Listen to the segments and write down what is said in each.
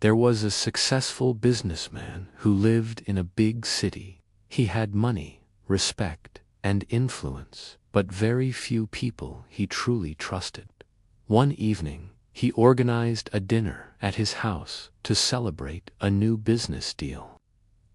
There was a successful businessman who lived in a big city. He had money, respect, and influence, but very few people he truly trusted. One evening, he organized a dinner at his house to celebrate a new business deal.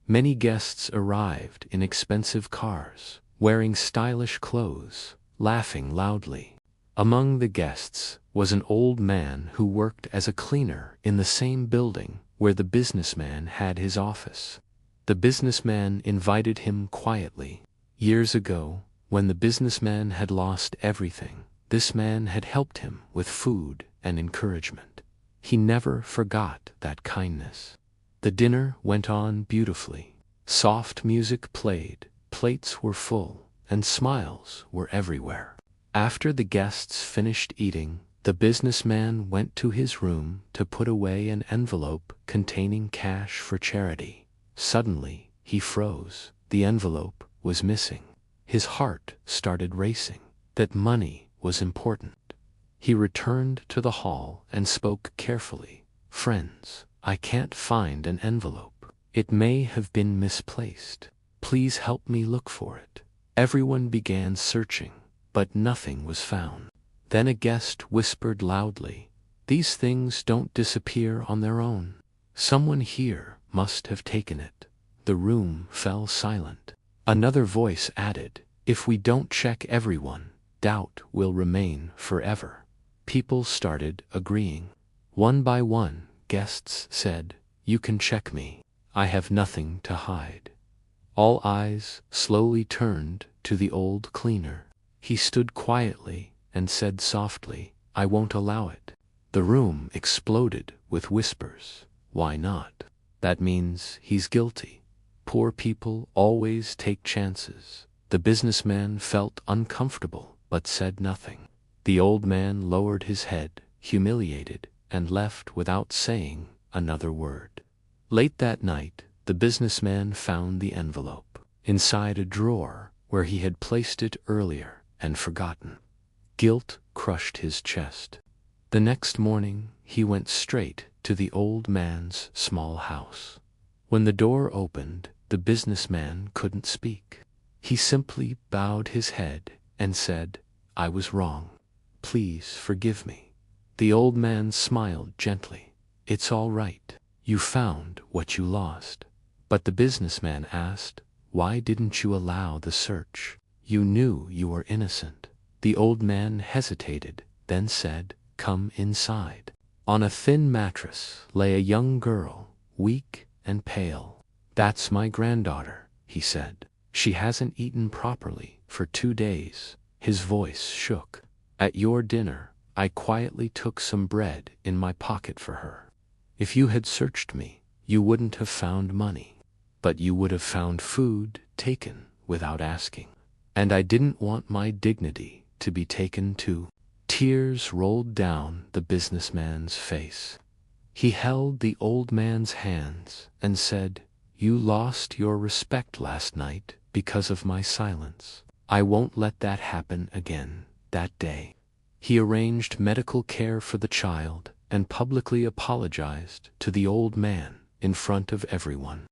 Many guests arrived in expensive cars, wearing stylish clothes, laughing loudly. Among the guests was an old man who worked as a cleaner in the same building where the businessman had his office. The businessman invited him quietly. Years ago, when the businessman had lost everything, this man had helped him with food and encouragement. He never forgot that kindness. The dinner went on beautifully. Soft music played, plates were full, and smiles were everywhere. After the guests finished eating, the businessman went to his room to put away an envelope containing cash for charity. Suddenly, he froze. The envelope was missing. His heart started racing. That money was important. He returned to the hall and spoke carefully. "Friends, I can't find an envelope. It may have been misplaced. Please help me look for it." Everyone began searching, but nothing was found. Then a guest whispered loudly, "These things don't disappear on their own. Someone here must have taken it." The room fell silent. Another voice added, "If we don't check everyone, doubt will remain forever." People started agreeing. One by one, guests said, "You can check me. I have nothing to hide." All eyes slowly turned to the old cleaner. He stood quietly and said softly, "I won't allow it." The room exploded with whispers. "Why not? That means he's guilty. Poor people always take chances." The businessman felt uncomfortable but said nothing. The old man lowered his head, humiliated, and left without saying another word. Late that night, the businessman found the envelope inside a drawer where he had placed it earlier and forgotten. Guilt crushed his chest. The next morning, he went straight to the old man's small house. When the door opened, the businessman couldn't speak. He simply bowed his head and said, "I was wrong. Please forgive me." The old man smiled gently. "It's all right. You found what you lost." But the businessman asked, "Why didn't you allow the search? You knew you were innocent." The old man hesitated, then said, "Come inside." On a thin mattress lay a young girl, weak and pale. "That's my granddaughter," he said. "She hasn't eaten properly for 2 days." His voice shook. "At your dinner, I quietly took some bread in my pocket for her. If you had searched me, you wouldn't have found money, but you would have found food taken without asking. And I didn't want my dignity to be taken too." Tears rolled down the businessman's face. He held the old man's hands and said, "You lost your respect last night because of my silence. I won't let that happen again." That day, he arranged medical care for the child and publicly apologized to the old man in front of everyone.